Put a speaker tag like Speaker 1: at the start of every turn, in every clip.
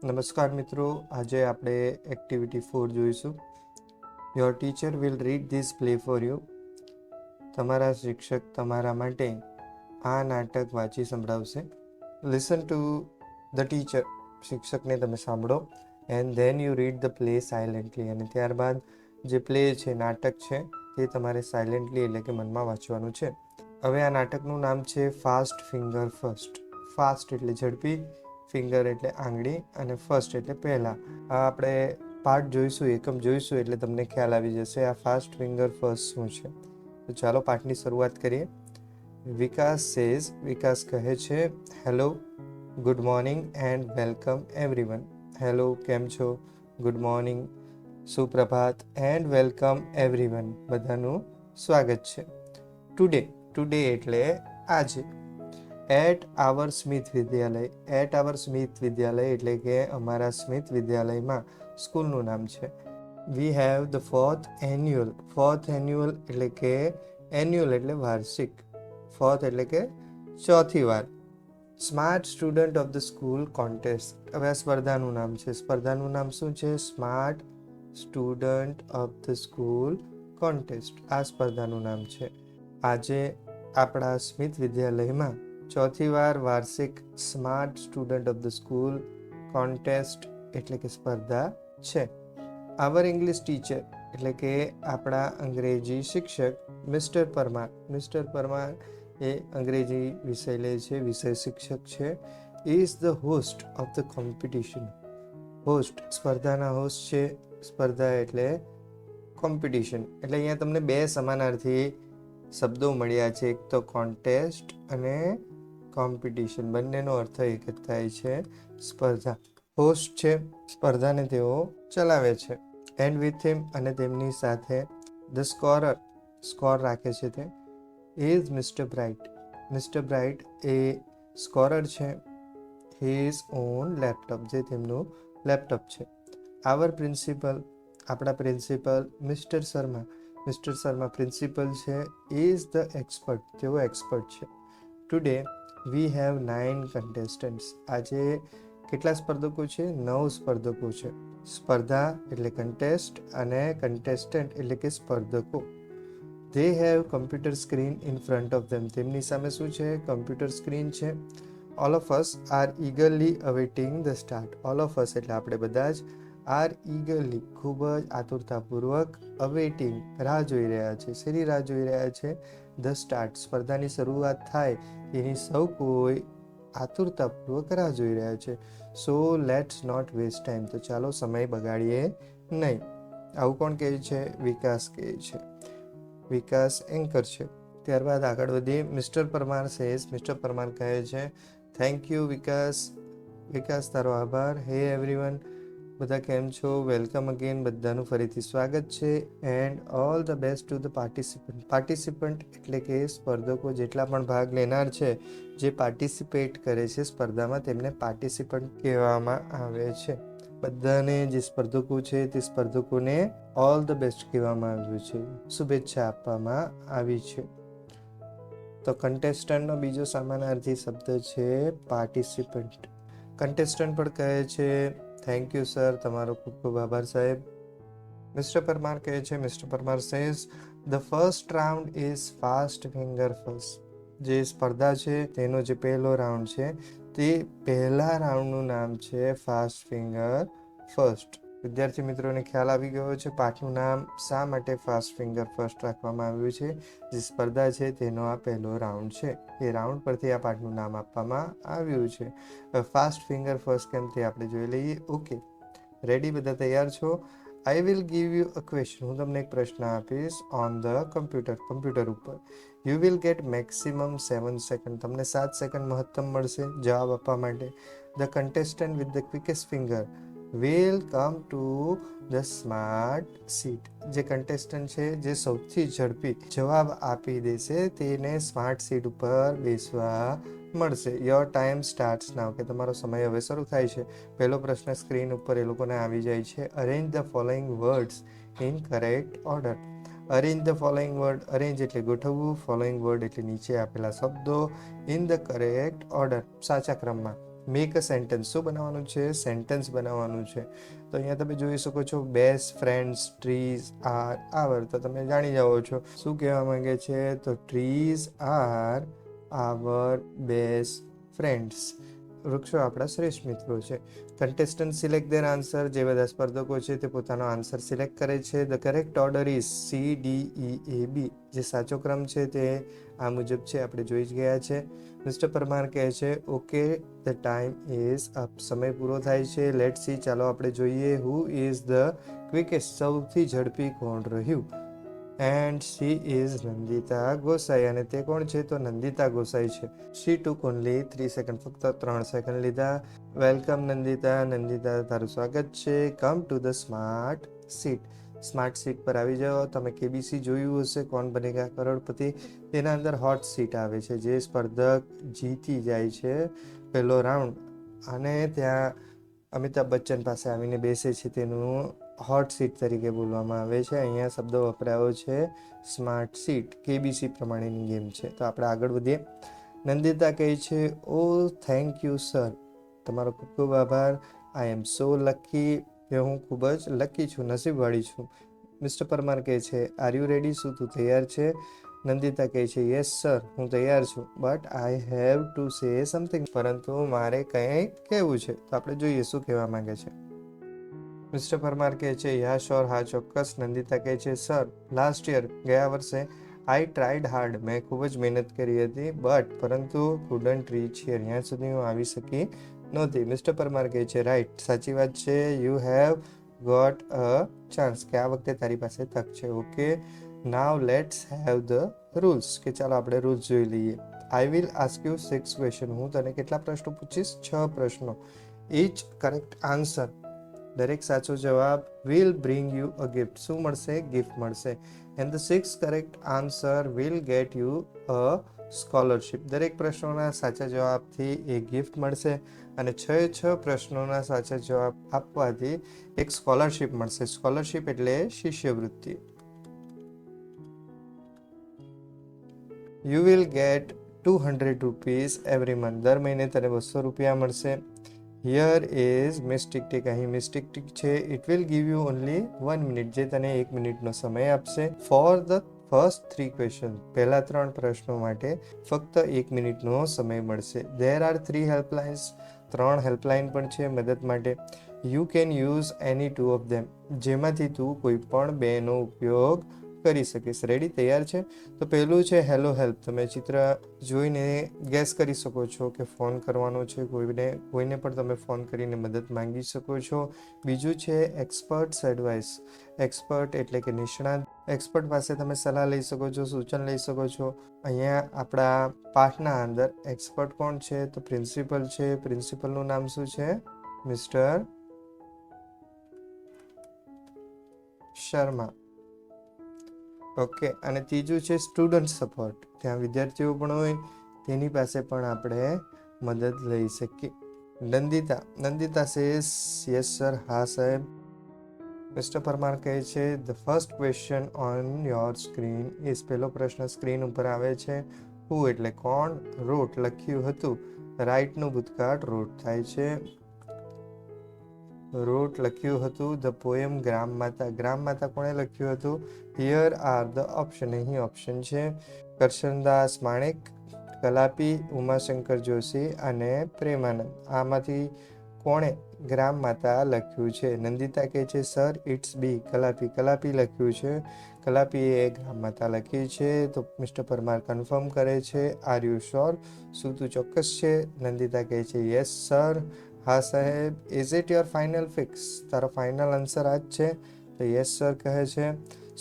Speaker 1: નમસ્કાર મિત્રો, આજે આપણે એક્ટિવિટી 4 જોઈશું. Your teacher will read this play for you. તમારા શિક્ષક તમારા માટે આ નાટક વાંચી સંભળાવશે. Listen to the teacher. શિક્ષકને તમે સાંભળો and then you read the play silently. અને ત્યારબાદ જે પ્લે છે, નાટક છે, તે તમારે સાયલેન્ટલી એટલે કે મનમાં વાંચવાનું છે. હવે આ નાટકનું નામ છે ફાસ્ટ ફિંગર ફર્સ્ટ. ફાસ્ટ એટલે ઝડપી, ફિંગર એટલે આંગળી અને ફર્સ્ટ એટલે પહેલા. આ આપણે પાર્ટ જોઈશું, એકમ જોઈશું એટલે તમને ખ્યાલ આવી જશે આ ફાસ્ટ ફિંગર ફર્સ્ટ શું છે. તો ચાલો પાઠની શરૂઆત કરીએ. વિકાસ કહે છે, hello, good morning and welcome everyone. Hello, કેમ છો? ગુડ મોર્નિંગ, સુપ્રભાત, એન્ડ વેલકમ એવરીવન, બધાનું સ્વાગત છે. ટુડે એટલે આજે. એટ આવર સ્મિથ વિદ્યાલય. એટ આવર સ્મિથ વિદ્યાલય એટલે કે અમારા સ્મિથ વિદ્યાલયમાં સ્કૂલનું નામ છે. We have the fourth annual. Fourth annual એટલે કે એન્યુઅલ એટલે વાર્ષિક. ફોર્થ એટલે કે ચોથી વાર. Smart student of the school contest. હવે આ સ્પર્ધાનું નામ છે. સ્પર્ધાનું નામ શું છે? Smart student of the school contest. આ સ્પર્ધાનું નામ છે. આજે આપણા સ્મિથ વિદ્યાલયમાં ચોથી વાર વાર્ષિક smart student of the school contest એટલે કે સ્પર્ધા છે. આવર ઇંગ્લિશ ટીચર એટલે કે આપણા અંગ્રેજી શિક્ષક મિસ્ટર પરમાર. મિસ્ટર પરમાર એ અંગ્રેજી વિષય લે છે, વિષય શિક્ષક છે. Is the host of the competition. Host સ્પર્ધાના હોસ્ટ છે. સ્પર્ધા એટલે કોમ્પિટિશન. એટલે અહીંયા તમને બે સમાનાર્થી શબ્દો મળ્યા છે, એક તો કોન્ટેસ્ટ અને કોમ્પિટિશન. બંનેનો અર્થ એક જ થાય છે, સ્પર્ધા. હોસ્ટ છે, સ્પર્ધાને તેઓ ચલાવે છે. એન્ડ વિથ હિમ અને તેમની સાથે ધ સ્કોરર, સ્કોર રાખે છે તે, is mister bright. Mister bright A scorer છે. હિઝ ઓન લેપટોપ, જે તેમનું લેપટોપ છે. આવર પ્રિન્સિપલ, આપણા principal mister Sharma. Mister Sharma principal છે. ઇઝ ધ એક્સપર્ટ, તેઓ એક્સપર્ટ છે. Today we have 9 contestants. આજે કેટલા સ્પર્ધકો છે? 9 સ્પર્ધકો છે. સ્પર્ધા એટલે કન્ટેસ્ટ અને કન્ટેસ્ટન્ટ એટલે કે સ્પર્ધકો. They have computer screen in front of them. તેમની સામે શું છે? કમ્પ્યુટર સ્ક્રીન છે. All of us are eagerly awaiting the start. All of us એટલે આપણે બધા જ આર ઈગરલી ખૂબ જ આતુરતાપૂર્વક અવેટિંગ રાહ જોઈ રહ્યા છે. શેની રાહ જોઈ રહ્યા છે? ધ સ્ટાર્ટ, સ્પર્ધાની શરૂઆત થાય એની સૌ કોઈ આતુરતાપૂર્વક રાહ જોઈ રહ્યા છે. So let's not waste time. તો ચાલો સમય બગાડીએ નહીં. આવું કોણ કહે છે? વિકાસ કહે છે. વિકાસ એન્કર છે. ત્યારબાદ આગળ વધીએ. Mister Parmar says. Mister Parmar કહે છે, થેન્ક યુ વિકાસ. વિકાસ તારો આભાર. હે એવરીવન, બધા કેમ છો? વેલકમ અગેન, બધાનું ફરીથી સ્વાગત છે. And all the best to the participant. Participant એટલે કે સ્પર્ધકો, જેટલા પણ ભાગ લેનાર છે, જે પાર્ટિસિપેટ કરે છે સ્પર્ધામાં, તેમને પાર્ટિસિપન્ટ કહેવામાં આવે છે. બધાને જે સ્પર્ધકો છે તે સ્પર્ધકોને ઓલ ધ બેસ્ટ કહેવામાં આવ્યું છે, શુભેચ્છા આપવામાં આવી છે. તો કન્ટેસ્ટન્ટનો બીજો સમાનાર્થી શબ્દ છે પાર્ટિસિપન્ટ. કન્ટેસ્ટન્ટ પણ કહે છે થેન્ક યુ સર, તમારો ખૂબ ખૂબ આભાર સાહેબ. મિસ્ટર પરમાર કહે છે, mister Parmar says the first round is fast finger first. જે સ્પર્ધા છે તેનો જે પહેલો રાઉન્ડ છે તે પહેલા રાઉન્ડનું નામ છે ફાસ્ટ ફિંગર ફર્સ્ટ. વિદ્યાર્થી મિત્રોને ખ્યાલ આવી ગયો છે પાઠનું નામ શા માટે ફાસ્ટ ફિંગર ફર્સ્ટ રાખવામાં આવ્યું છે. જે સ્પર્ધા છે તેનો આ પહેલો રાઉન્ડ છે, એ રાઉન્ડ પરથી આ પાઠનું નામ આપવામાં આવ્યું છે. ફાસ્ટ ફિંગર ફર્સ્ટ કેમ તે આપણે જોઈ લઈએ. Okay, ready? બધા તૈયાર છો? I will give you a question. હું તમને એક પ્રશ્ન આપીશ ઓન ધ કમ્પ્યુટર ઉપર. You will get maximum 7 second. તમને 7 સેકન્ડ મહત્તમ મળશે જવાબ આપવા માટે. The contestant with the quickest finger will come to the smart seat. જે કન્ટેસ્ટન્ટ છે જે સૌથી ઝડપી જવાબ આપી દેશે તેને સ્માર્ટ સીટ ઉપર બેસવા મળશે. યોર ટાઈમ સ્ટાર્ટ્સ નાઉ. કે તમારો સમય હવે શરૂ થાય છે. પહેલો પ્રશ્ન સ્ક્રીન ઉપર એ લોકોને આવી જાય છે. Arrange the following words in correct order. Arrange the following word. Arrange એટલે ગોઠવવું, ફોલોઈંગ વર્ડ એટલે નીચે આપેલા શબ્દો, ઇન ધ કરેક્ટ ઓર્ડર સાચા ક્રમમાં. Make a sentence. શું બનાવવાનું છે? સેન્ટેન્સ બનાવવાનું છે. તો અહીંયા તમે જોઈ શકો છો બેસ્ટ ફ્રેન્ડ્સ ટ્રીઝ આર આવર. તો તમે જાણી જાઓ છો શું કહેવા માંગે છે. તો ટ્રીઝ આર આવર બેસ્ટ ફ્રેન્ડ્સ. વૃક્ષો આપણા શ્રેષ્ઠ મિત્રો છે. Contestant select their answer. જે બધા સ્પર્ધકો છે તે પોતાનો આન્સર સિલેક્ટ કરે છે. The correct order is CDEAB. જે સાચો ક્રમ છે તે આ મુજબ છે, આપણે જોઈ જ ગયા છે. મિસ્ટર પરમાર કહે છે okay the time is up. સમય પૂરો થાય છે. Late see. ચાલો આપણે જોઈએ હુ ઇઝ ધ ક્વિકેસ્ટ. સૌથી ઝડપી કોણ રહ્યું? And she is Nandita Gosai. અને તે કોણ છે? તો નંદિતા ગોસાઈ છે. She took only 3 second. ફક્ત 3 સેકન્ડ લીધા. વેલકમ નંદિતા. નંદિતા તારું સ્વાગત છે. Come to the smart seat. Smart seat પર આવી જાઓ. તમે KBC જોયું હશે, કોણ બનેગા કરોડપતિ. તેના અંદર હોટ સીટ આવે છે. જે સ્પર્ધક જીતી જાય છે પહેલો રાઉન્ડ અને ત્યાં અમિતાભ બચ્ચન પાસે આવીને બેસે છે, તેનું હોટ સીટ તરીકે બોલવામાં આવે છે. અહીંયા શબ્દ વપરાયો છે સ્માર્ટ સીટ. KBC પ્રમાણેની ગેમ છે. તો આપણે આગળ વધીએ. નંદિતા કહે છે ઓ થેન્ક યુ સર. તમારો ખૂબ ખૂબ આભાર. આઈ એમ સો લકી. કે હું ખૂબ જ લકી છું, નસીબવાળી છું. મિસ્ટર પરમાર કહે છે આર યુ રેડી. શું તું તૈયાર છે? નંદિતા કહે છે યસ સર, હું તૈયાર છું. But I have to say something. પરંતુ મારે કંઈક કહેવું છે. તો આપણે જોઈએ શું કહેવા માંગે છે. મિસ્ટર પરમાર કહે છે યા શ્યોર, હા ચોક્કસ. નંદિતા કહે છે સર, લાસ્ટ યર ગયા વર્ષે આઈ ટ્રાઈડ હાર્ડ. મેં ખૂબ જ મહેનત કરી હતી પરંતુ કુડન્ટ રીચ હિયર. ત્યાં સુધી હું આવી શકી નહોતી. મિસ્ટર પરમાર કહે છે રાઈટ, સાચી વાત છે. You have got a chance. કે આ વખતે તારી પાસે તક છે. Okay now let's have the rules. કે ચાલો આપણે રૂલ્સ જોઈ લઈએ. I will ask you 6 question. હું તને કેટલા પ્રશ્નો પૂછીશ? 6 પ્રશ્નો. Each correct answer. દરેક સાચો જવાબ will bring you a gift. શું મળશે? ગિફ્ટ મળશે. and the 6 correct answer will get you a scholarship. દરેક પ્રશ્નોના સાચા જવાબથી એક ગિફ્ટ મળશે અને 6 પ્રશ્નોના સાચા જવાબ આપવાથી એક સ્કોલરશિપ મળશે. સ્કોલરશિપ એટલે શિષ્યવૃત્તિ. You will get 200 rupees every month. દર મહિને તને 200 રૂપિયા મળશે. Here is mistake tick. અહીં મિસ્ટિક ટિક છે. It will give you only 1 minute. જે તને 1 મિનિટનો સમય આપશે. For the first 3 questions. પહેલા 3 પ્રશ્નો માટે ફક્ત 1 મિનિટનો સમય મળશે. There are 3 helplines. 3 હેલ્પલાઇન પણ છે મદદ માટે. You can use any 2 of them. જેમાંથી તું કોઈ પણ 2નો ઉપયોગ કરી શકીશ. રેડી? તૈયાર છે? તો પહેલું છે હેલો હેલ્પ. તમે ચિત્ર જોઈને ગેસ કરી શકો છો કે ફોન કરવાનો છે કોઈને પણ તમે ફોન કરીને મદદ માંગી શકો છો. બીજું છે એક્સપર્ટ્સ એડવાઇસ. એક્સપર્ટ એટલે કે નિષ્ણાત. એક્સપર્ટ પાસે તમે સલાહ લઈ શકો છો, સૂચન લઈ શકો છો. અહીંયા આપણા પાઠના અંદર એક્સપર્ટ કોણ છે? તો પ્રિન્સિપલ છે. પ્રિન્સિપલનું નામ શું છે? મિસ્ટર શર્મા. ઓકે. અને ત્રીજું છે સ્ટુડન્ટ સપોર્ટ. ત્યાં વિદ્યાર્થીઓ પણ હોય, તેની પાસે પણ આપણે મદદ લઈ શકીએ. Nandita says yes sir. હા સાહેબ. મિસ્ટર પરમાર કહે છે the first question on your screen is. પહેલો પ્રશ્ન સ્ક્રીન ઉપર આવે છે. હુ એટલે કોણ? રોટ લખ્યું હતું. રાઇટનું ભૂતકાળ રોટ થાય છે. રોટ લખ્યું હતું. ધ પોએમ ગ્રામ માતા. ગ્રામ માતા કોણે લખ્યું હતું? Here are the option. અહીં ઓપ્શન છે. કરશનદાસ માણેક, કલાપી, ઉમાશંકર જોશી અને પ્રેમાનંદ. આમાંથી કોણે ગ્રામ માતા લખ્યું છે? નંદિતા કહે છે સર ઇટ્સ બી. કલાપી લખ્યું છે. કલાપીએ ગ્રામ માતા લખી છે. તો મિસ્ટર પરમાર કન્ફર્મ કરે છે આર યુ શ્યોર. શું તું ચોક્કસ છે? નંદિતા કહે છે યસ સર. હા સાહેબ. Is it your final fix? તારો ફાઇનલ આન્સર આ જ છે? તો યસ સર કહે છે.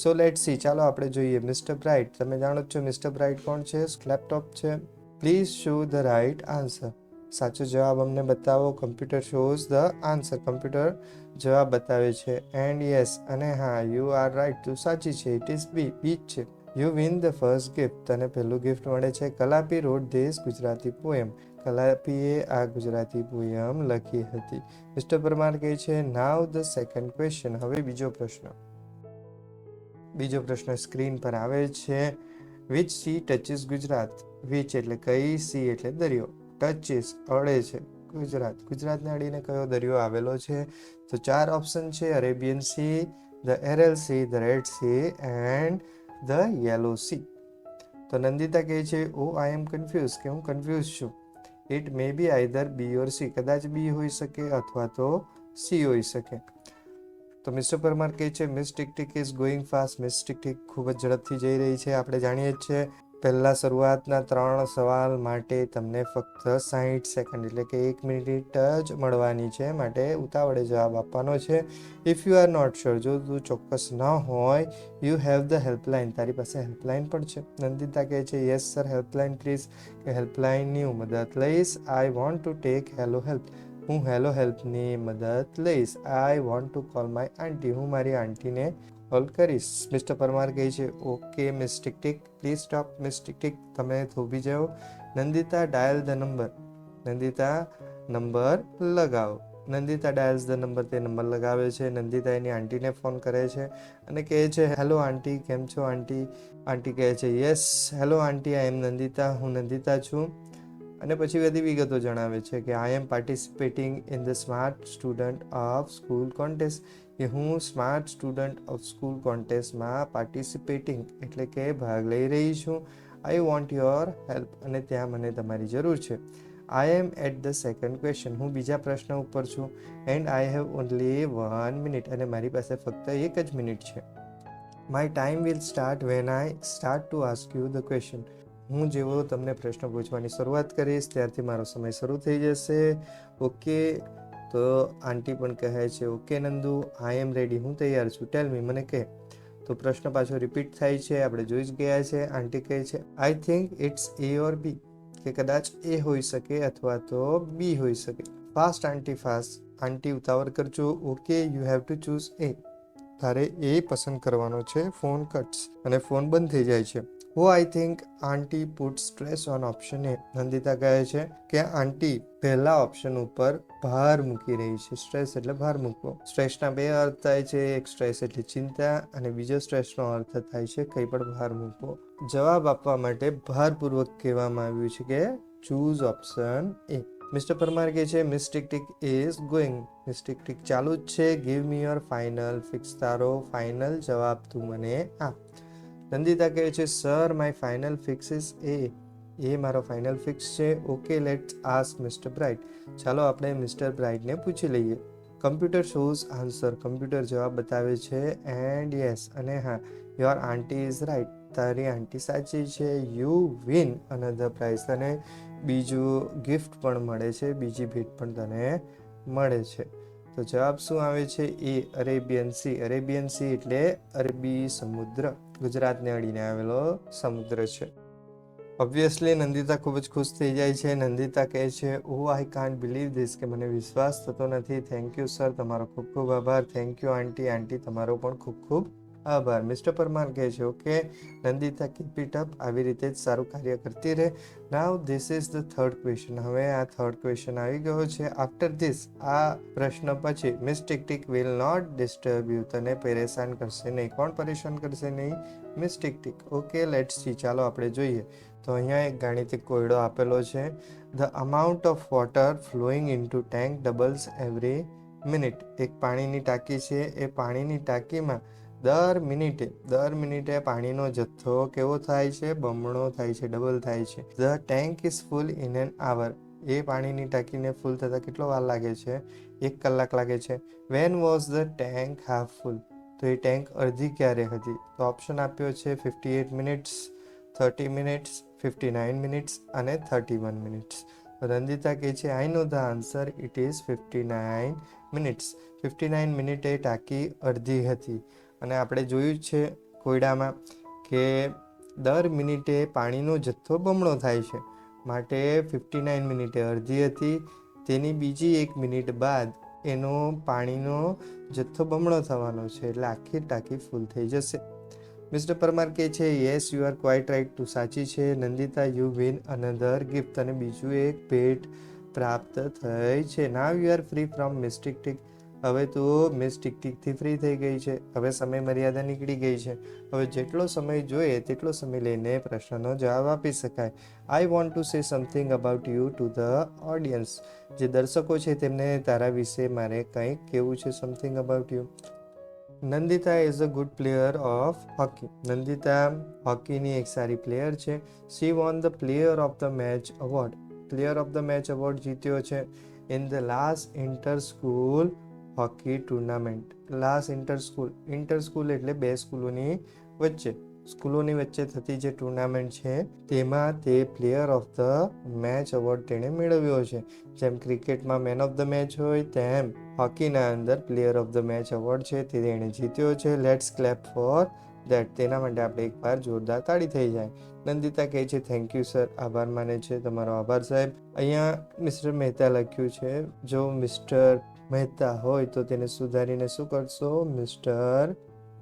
Speaker 1: So let see. ચાલો આપણે જોઈએ. Mister Bright. તમે જાણો છો મિસ્ટર બ્રાઇટ કોણ છે? લેપટોપ છે. Please show the right answer. સાચો જવાબ અમને બતાવો. Computer shows the answer. Computer જવાબ બતાવે છે. એન્ડ યસ અને હા યુ આર રાઇટ. તું સાચી છે. ઇટ ઇઝ બી. બી જ છે. You win the first gift. તને પહેલું ગિફ્ટ મળે છે. કલાપી રોટ ધીસ ગુજરાતી પોએમ. કલાપીએ આ ગુજરાતી પોયમ લખી હતી. મિસ્ટર પરમાર કહે છે નાવ ધ સેકન્ડ ક્વેશ્ચન. હવે બીજો પ્રશ્ન સ્ક્રીન પર આવે છે. Which sea touches Gujarat. Which એટલે કઈ, સી એટલે દરિયો, ટચીસ અડે છે, ગુજરાત. ગુજરાતને અડીને કયો દરિયો આવેલો છે? તો 4 ઓપ્શન છે: Arabian sea, the Aral sea, the red sea and the yellow sea. તો નંદિતા કહે છે, ઓ આઈ એમ કન્ફ્યુઝ, કે હું કન્ફ્યુઝ છું. It may be either B or C, કદાચ બી હોઈ શકે અથવા તો સી હોઈ શકે. તો મિસ્ટર પરમાર કહે છે, miss tick tick is going fast. Miss tick tick ખૂબ જ ઝડપથી જઈ રહી છે. આપણે જાણીએ જ છીએ પહેલા શરૂઆતના 3 સવાલ માટે તમને ફક્ત 60 સેકન્ડ એટલે કે 1 મિનિટ જ મળવાની છે, માટે ઉતાવળે જવાબ આપવાનો છે. If you are not sure, જો તું ચોક્કસ ન હોય, યુ હેવ ધ હેલ્પલાઇન, તારી પાસે હેલ્પલાઇન પણ છે. નંદિતા કહે છે, યસ સર, હેલ્પલાઇન પ્લીઝ, કે હેલ્પલાઇનની હું મદદ લઈશ. I want to take hello help, હું હેલો હેલ્પની મદદ લઈશ. I want to call my aunty, હું મારી આંટીને કોલ કરીશ. મિસ્ટર પરમાર કહે છે, okay miss tick tick, please stop. Miss tick tick, તમે થોભી જાઓ. Nandita dial the number, Nandita number લગાવો. નંદિતા ડાયલ્સ ધ નંબર, તે નંબર લગાવે છે. નંદિતા એની આંટીને ફોન કરે છે અને કહે છે, હેલો આંટી, કેમ છો આંટી? આંટી કહે છે, યસ હેલો આંટી, આઈ એમ નંદિતા, હું નંદિતા છું. અને પછી બધી વિગતો જણાવે છે કે I am participating in the smart student of school contest, કે હું સ્માર્ટ સ્ટુડન્ટ ઓફ સ્કૂલ કોન્ટેસ્ટમાં પાર્ટિસિપેટિંગ એટલે કે ભાગ લઈ રહી છું. આઈ વોન્ટ યોર હેલ્પ, અને ત્યાં મને તમારી જરૂર છે. આઈ એમ એટ ધ સેકન્ડ ક્વેશ્ચન, હું બીજા પ્રશ્ન ઉપર છું. And I have only 1 minute, અને મારી પાસે ફક્ત 1 જ મિનિટ છે. My time will start when I start to ask you the question, હું જેવો તમને પ્રશ્ન પૂછવાની શરૂઆત કરીશ ત્યારથી મારો સમય શરૂ થઈ જશે. ઓકે, તો આંટી પણ કહે છે, ઓકે નંદુ, આઈ એમ રેડી, હું તૈયાર છું. ટેલ મી, મને કહે. તો પ્રશ્ન પાછો રિપીટ થાય છે, આપણે જોઈ જ ગયા છે. આંટી કહે છે, આઈ થિંક ઇટ્સ એ ઓર બી, કે કદાચ એ હોઈ શકે અથવા તો બી હોઈ શકે. ફાસ્ટ આંટી ફાસ્ટ, આંટી ઉતાવળ કરજો. Okay, you have to choose A, તારે એ પસંદ કરવાનો છે. ફોન કટ્સ, અને ફોન બંધ થઈ જાય છે. Oh I think aunty put stress on option A, Nandita કહે છે કે આંટી પહેલા ઓપ્શન ઉપર ભાર મૂકી રહી છે. સ્ટ્રેસ એટલે ભાર મૂકવો. સ્ટ્રેસના 2 અર્થ થાય છે, એક સ્ટ્રેસ એટલે ચિંતા અને બીજો સ્ટ્રેસનો અર્થ થાય છે કંઈ પણ ભાર મૂકવો. જવાબ આપવા માટે ભારપૂર્વક કહેવામાં આવ્યું છે કે choose option A. Mister Parmar કહે છે, miss tick tick is going, miss tick tick ચાલુ જ છે. Give me your final fix, તારો ફાઇનલ જવાબ તું મને આપ. નંદિતા કહે છે, sir my final fix is A, A મારો ફાઇનલ ફિક્સ છે. Okay let's ask mister Bright, ચાલો આપણે મિસ્ટર બ્રાઇટને પૂછી લઈએ. કમ્પ્યુટર શોઝ આન્સર, કમ્પ્યુટર જવાબ બતાવે છે. એન્ડ યસ, અને હા, યોર આંટી ઇઝ રાઇટ, તારી આંટી સાચી છે. યુ વિન અનધર પ્રાઇઝ, તને બીજું ગિફ્ટ પણ મળે છે, બીજી ભેટ પણ તને મળે છે. તો જવાબ શું આવે છે? એ અરેબિયન સી. અરેબિયન સી એટલે અરબી સમુદ્ર, ગુજરાતને અડીને આવેલો સમુદ્ર છે. ઓબ્વિયસલી નંદિતા ખૂબ જ ખુશ થઈ જાય છે. નંદિતા કહે છે, oh I can't believe this, કે મને વિશ્વાસ થતો નથી. થેન્ક યુ સર, તમારો ખૂબ ખૂબ આભાર. થેન્ક યુ આંટી, આંટી તમારો પણ ખૂબ ખૂબ આભાર. મિસ્ટર પરમાર કહે છે, okay Nandita, keep it up, આવી રીતે જ સારું કાર્ય કરતી રહે. Now this is the third question, હવે આ થર્ડ ક્વેશ્ચન આવી ગયો છે. આફ્ટર ધીસ, આ પ્રશ્ન પછી, Miss tick Tick will not disturb you, તને પરેશાન કરશે નહીં. કોણ પરેશાન કરશે નહીં? Miss tick Tick. Okay let's see, ચાલો આપણે જોઈએ. તો અહીંયા એક ગાણિતિક કોયડો આપેલો છે. The amount of water flowing into tank doubles every minute. એક પાણીની ટાંકી છે, એ પાણીની ટાંકીમાં દર મિનિટે પાણીનો જથ્થો કેવો થાય છે? બમણો થાય છે, ડબલ થાય છે. The tank is full in an hour, એ પાણીની ટાંકીને ફૂલ થતાં કેટલો વાર લાગે છે? 1 કલાક લાગે છે. When was the tank half full, તો એ ટેન્ક અડધી ક્યારે હતી? તો ઓપ્શન આપ્યો છે 58 મિનિટ્સ, 30 મિનિટ્સ, 59 મિનિટ્સ અને 31 મિનિટ્સ. રંદિતા કહે છે, I know the answer, it is 59 minutes. 59 મિનિટે ટાંકી અડધી હતી. અને આપણે જોયું જ છે કોયડામાં કે દર મિનિટે પાણીનો જથ્થો બમણો થાય છે, માટે 59 મિનિટે અડધી હતી. તેની બીજી 1 મિનિટ બાદ એનો પાણીનો જથ્થો બમણો થવાનો છે, એટલે આખી ટાંકી ફૂલ થઈ જશે. મિસ્ટર પરમાર કહે છે, yes you are quite right, તું સાચી છે. Nandita, you win another gift, અને બીજું એક ભેટ પ્રાપ્ત થઈ છે. Now you are free from Miss tick Tick, હવે તો મિસ ટિકટિકથી ફ્રી થઈ ગઈ છે. હવે સમય મર્યાદા નીકળી ગઈ છે. હવે જેટલો સમય જોઈએ તેટલો સમય લઈને પ્રશ્નનો જવાબ આપી શકાય. આઈ want to say something about you to the audience. જે દર્શકો છે તેમને તારા વિશે મારે કંઈક કહેવું છે. Something about you. Nandita is a good player of hockey. Nandita હોકીની એક સારી પ્લેયર છે. She won the player of the match award. Player of the match award જીત્યો છે in the last inter school hockey tournament. Last inter school એટલે બે સ્કૂલોની વચ્ચે થતી જે ટુર્નામેન્ટ છે તેમાં તે player of the match award તેણે મેળવ્યો છે. જેમ ક્રિકેટમાં મેન ઓફ ધ મેચ હોય તેમ હોકીના અંદર player of the match award છે તે તેણે જીત્યો છે. Let's clap for that. તેના માટે આપણે એકવાર જોરદાર તાળી થઈ જાય. નંદિતા કહે છે થેન્ક યુ સર. આભાર માને છે. તમારો આભાર સાહેબ. અહીંયા મિસ્ટર મહેતા લખ્યું છે. જો મિસ્ટર મહેતા હોય તો તેને સુધારીને શું કરશો? મિસ્ટર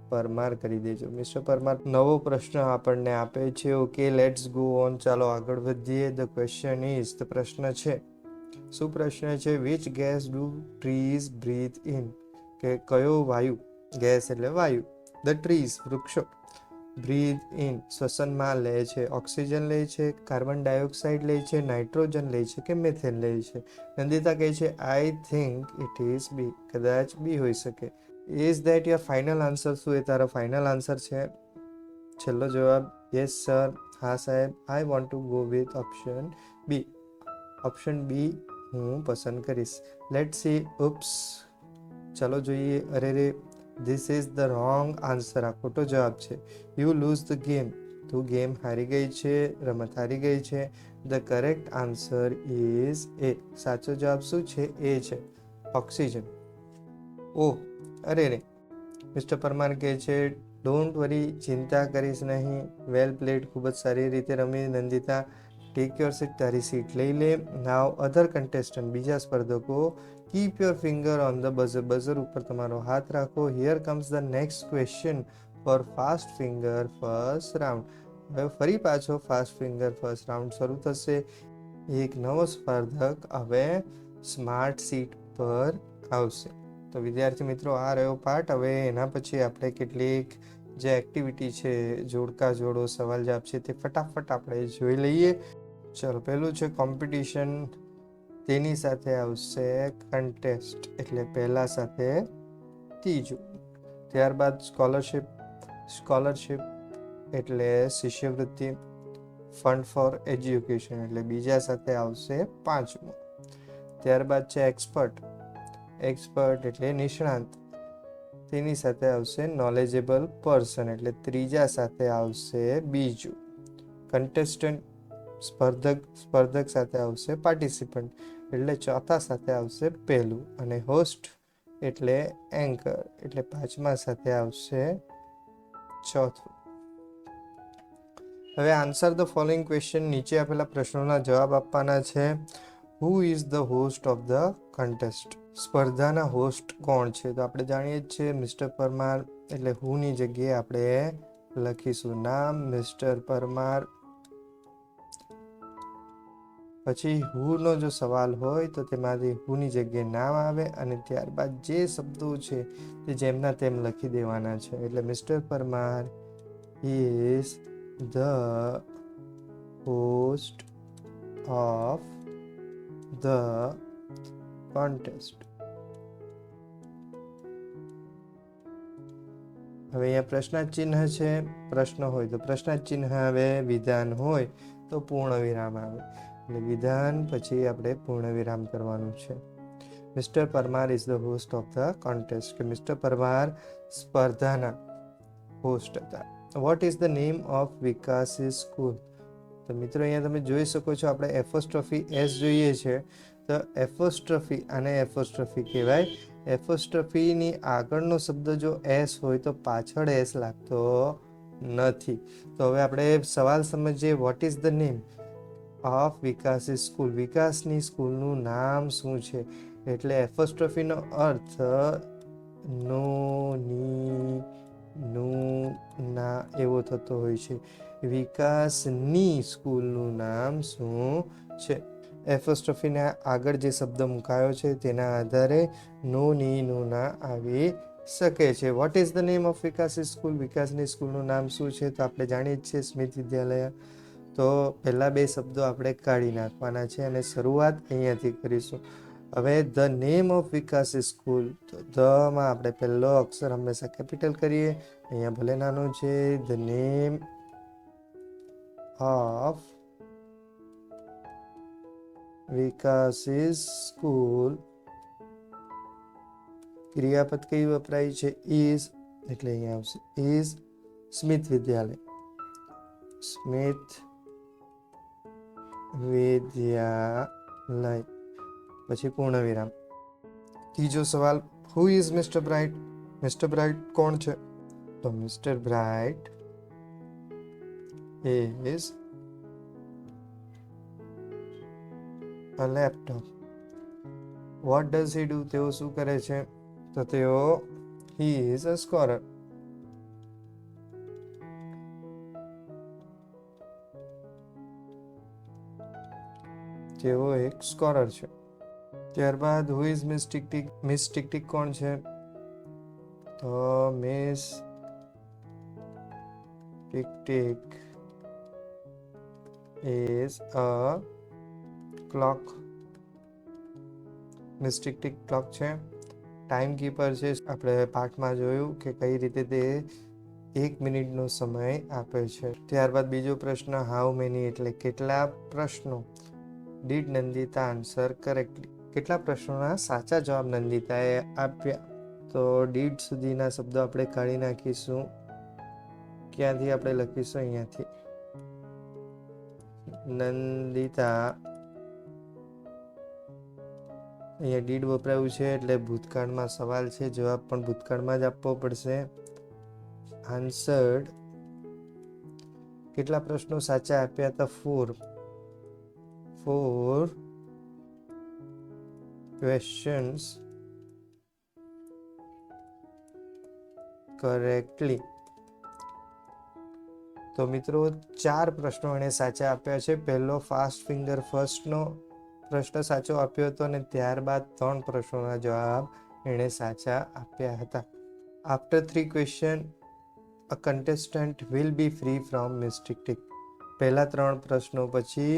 Speaker 1: પરમાર કરી દેજો. મિસ્ટર પરમાર નવો પ્રશ્ન આપણને આપે છે. Okay let's go on. ચાલો આગળ વધીએ. The question is. ધ પ્રશ્ન છે. શું પ્રશ્ન છે? Which gas do trees breathe in. કે કયો વાયુ, ગેસ એટલે વાયુ, ધ ટ્રીઝ વૃક્ષો, બ્રીથ ઇન શ્વસનમાં લે છે? ઓક્સિજન લે છે, કાર્બન ડાયોક્સાઇડ લે છે, નાઇટ્રોજન લે છે કે મેથેન લે છે? નંદિતા કહે છે I think it is B. કદાચ બી હોઈ શકે. Is that your final answer. શું એ તારો ફાઇનલ આન્સર છે? છેલ્લો જવાબ. Yes sir. હા સાહેબ. I want to go with option B. Option B હું પસંદ કરીશ. Let see. ઉપ્સ. ચાલો જોઈએ. અરે રે, this is the wrong answer. આ ખોટો જવાબ છે. You lose the game. તું ગેમ હારી ગઈ છે, રમત હારી ગઈ છે. ધ કરેક્ટ આન્સર ઇઝ એ. સાચો જવાબ શું છે? એ છે ઓક્સિજન. ઓહ, અરે રે. મિસ્ટર પરમાર કહે છે ડોન્ટ વરી, ચિંતા કરીશ નહીં. Well played. ખૂબ જ સારી રીતે રમી નંદિતા. Take your seat. તારી સીટ લઈ લે. Now other contestant. બીજા સ્પર્ધકો. Keep your finger on the buzzer. Buzzer ઉપર તમારો હાથ રાખો. Here comes the next question for fast finger first round. હવે ફરી પાછો ફાસ્ટ ફિંગર ફર્સ્ટ રાઉન્ડ શરૂ થશે. એક નવો સ્પર્ધક હવે સ્માર્ટ સીટ પર આવશે. તો વિદ્યાર્થી મિત્રો, આ રહ્યો પાઠ. હવે એના પછી આપણે કેટલીક જે એક્ટિવિટી છે, જોડકા જોડો, સવાલ જવાબ છે, તે ફટાફટ આપણે જોઈ લઈએ. ચલો, પહેલું છે કોમ્પિટિશન. તેની સાથે આવશે કન્ટેસ્ટ એટલે પહેલા સાથે ત્રીજું. ત્યારબાદ સ્કોલરશિપ એટલે શિષ્યવૃત્તિ. ફંડ ફોર એજ્યુકેશન એટલે બીજા સાથે આવશે પાંચમું. ત્યારબાદ છે એક્સપર્ટ એટલે નિષ્ણાંત. તેની સાથે આવશે નોલેજેબલ પર્સન એટલે ત્રીજા સાથે આવશે બીજું. કન્ટેસ્ટન્ટ સ્પર્ધક સાથે આવશે પાર્ટિસિપન્ટ એટલે ચોથા સાથે આવશે પહેલું. અને હોસ્ટ એટલે એન્કર એટલે પાંચમા સાથે આવશે ચોથું. હવે આન્સર ધ ફોલોઈંગ ક્વેશ્ચન. નીચે આપેલા પ્રશ્નોના જવાબ આપવાના છે. Who is the host of the contest. સ્પર્ધાના હોસ્ટ કોણ છે? તો આપણે જાણીએ જ છીએ મિસ્ટર પરમાર. એટલે હુની જગ્યાએ આપણે લખીશું નામ મિસ્ટર પરમાર. પછી હુનો જો સવાલ હોય તો તેમાંથી હુની જગ્યાએ નામ આવે અને ત્યારબાદ જે શબ્દો છે તે જેમના તેમ લખી દેવાના છે. એટલે mister Parmar is the host of the contest. હવે અહીંયા પ્રશ્નાર્થ ચિહ્ન છે. પ્રશ્ન હોય તો પ્રશ્નાર્થ ચિહ્ન આવે. વિધાન હોય તો પૂર્ણ વિરામ આવે. એટલે વિધાન પછી આપણે પૂર્ણ વિરામ કરવાનું છે. Mister Parmar is the host of the contest. કે મિસ્ટર પરમાર સ્પર્ધાના હોસ્ટ હતા. What is the name of Vikas's school. તો મિત્રો અહીંયા તમે જોઈ શકો છો આપણે એફોસ્ટ્રોફી એસ જોઈએ છે. તો એફોસ્ટ્રોફી આને એફોસ્ટ્રોફી કહેવાય. એફોસ્ટ્રોફીની આગળનો શબ્દ જો એસ હોય તો પાછળ એસ લાગતો નથી. તો હવે આપણે સવાલ સમજીએ. What is the name of Vikas's school. વિકાસની સ્કૂલનું નામ શું છે? એટલે એફોસ્ટ્રોફીનો અર્થ નો, ની, નું, ના એવો થતો હોય છે. વિકાસની સ્કૂલનું નામ શું છે? એપોસ્ટ્રોફીના આગળ જે શબ્દ મુકાયો છે તેના આધારે નું ની નું ના આવી શકે છે. Vote is the name of વિકાસની સ્કૂલ? વિકાસની સ્કૂલનું નામ શું છે? તો આપણે જાણીએ જ છીએ સ્મિત વિદ્યાલય. તો પહેલા બે શબ્દો આપણે કાઢી નાખવાના છે અને શરૂઆત અહીંયાથી કરીશું. હવે the name of Vikas school, તો ધ માં આપણે પહેલો અક્ષર હંમેશા કેપિટલ કરીએ. અહીંયા ભલે નાનું છે. The name of Vikas school. ક્રિયાપદ કઈ વપરાય છે? ઇઝ, એટલે અહીંયા આવશે ઇઝ સ્મિત વિદ્યાલય. સ્મિત વિદ્યાલય પછી પૂર્ણ વિરામ. ત્રીજો સવાલ, who is mister bright? Mister Bright કોણ છે? તો mister bright is a laptop. What does he do? તેઓ શું કરે છે? તો તેઓ હી ઇઝ અ સ્કોરર. તેઓ એક સ્કોરર છે. ત્યારબાદ who is miss tick tick? Miss tick tick કોણ છે? તો miss tick tick is a clock. Miss tick tick clock છે, ટાઈમ કીપર છે. આપણે પાઠમાં જોયું કે કઈ રીતે તે 1 મિનિટનો સમય આપે છે. ત્યારબાદ બીજો પ્રશ્ન, હાઉ મેની એટલે કેટલા પ્રશ્નો? Did Nandita answer correctly? કેટલા પ્રશ્નોના સાચા જવાબ નંદિતાએ આપ્યા? તો ડીડ સુધીના શબ્દો આપણે કાઢી નાખીશું. ક્યાંથી આપણે લખીશું? અહીંયાથી. નંદિતા, અહીંયા ડીડ વપરાયું છે એટલે ભૂતકાળમાં સવાલ છે, જવાબ પણ ભૂતકાળમાં જ આપવો પડશે. આન્સર્ડ, કેટલા પ્રશ્નો સાચા આપ્યા હતા? 4 questions correctly. તો મિત્રો 4 પ્રશ્નો એને સાચા આપ્યા છે. પહેલો ફાસ્ટ ફિંગર ફર્સ્ટનો પ્રશ્ન સાચો આપ્યો હતો અને ત્યારબાદ 3 પ્રશ્નોના જવાબ એણે સાચા આપ્યા હતા. After 3 question a contestant will be free from Miss tick tick. પહેલા 3 પ્રશ્નો પછી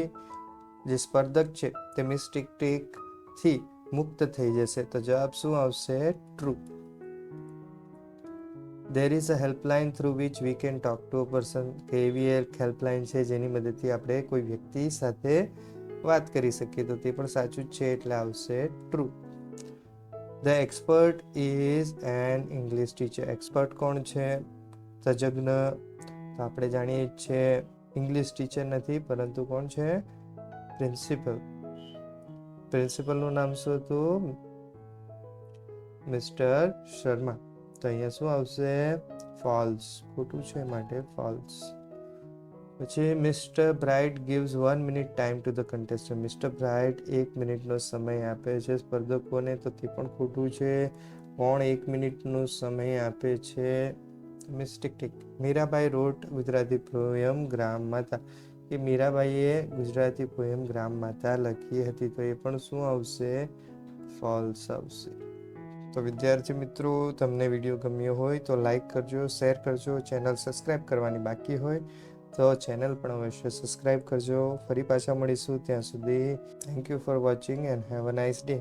Speaker 1: જે સ્પર્ધક છે તે મિસ ટિક ટિક થી મુક્ત થઈ જશે. તો જવાબ શું આવશે? True. There is a helpline through which we can talk to a person. કે એવી એક હેલ્પલાઇન છે જેની મદદથી આપણે કોઈ વ્યક્તિ સાથે વાત કરી શકીએ. તો તે પણ સાચું જ છે એટલે આવશે true. The expert is an English teacher. Expert કોણ છે? તજજ્ઞ. તો આપણે જાણીએ જ છે ઇંગ્લિશ ટીચર નથી પરંતુ કોણ છે? પ્રિન્સિપલ. પ્રિન્સિપલનું નામ શું હતું? મિસ્ટર શર્મા. તો અહીંયા શું આવશે? ફોલ્સ. ખોટું છે માટે ફોલ્સ. પછી mister bright gives 1 minute time to the contestant. Mister bright 1 મિનિટનો સમય આપે છે સ્પર્ધકોને. તો તે પણ ખોટું છે. કોણ 1 મિનિટનો સમય આપે છે? Miss tick tick. Mirabai wrote Gujarati poem Gram Mata. કે મીરાબાઈએ ગુજરાતી પોયમ ગ્રામ માતા લખી હતી. તો એ પણ શું આવશે? ફોલ્સ આવશે. તો વિદ્યાર્થી મિત્રો, તમને વિડીયો ગમ્યો હોય તો લાઈક કરજો, શેર કરજો. ચેનલ સબસ્ક્રાઈબ કરવાની બાકી હોય તો ચેનલ પણ અવશ્ય સબસ્ક્રાઈબ કરજો. ફરી પાછા મળીશું. ત્યાં સુધી thank you for watching and have a nice day.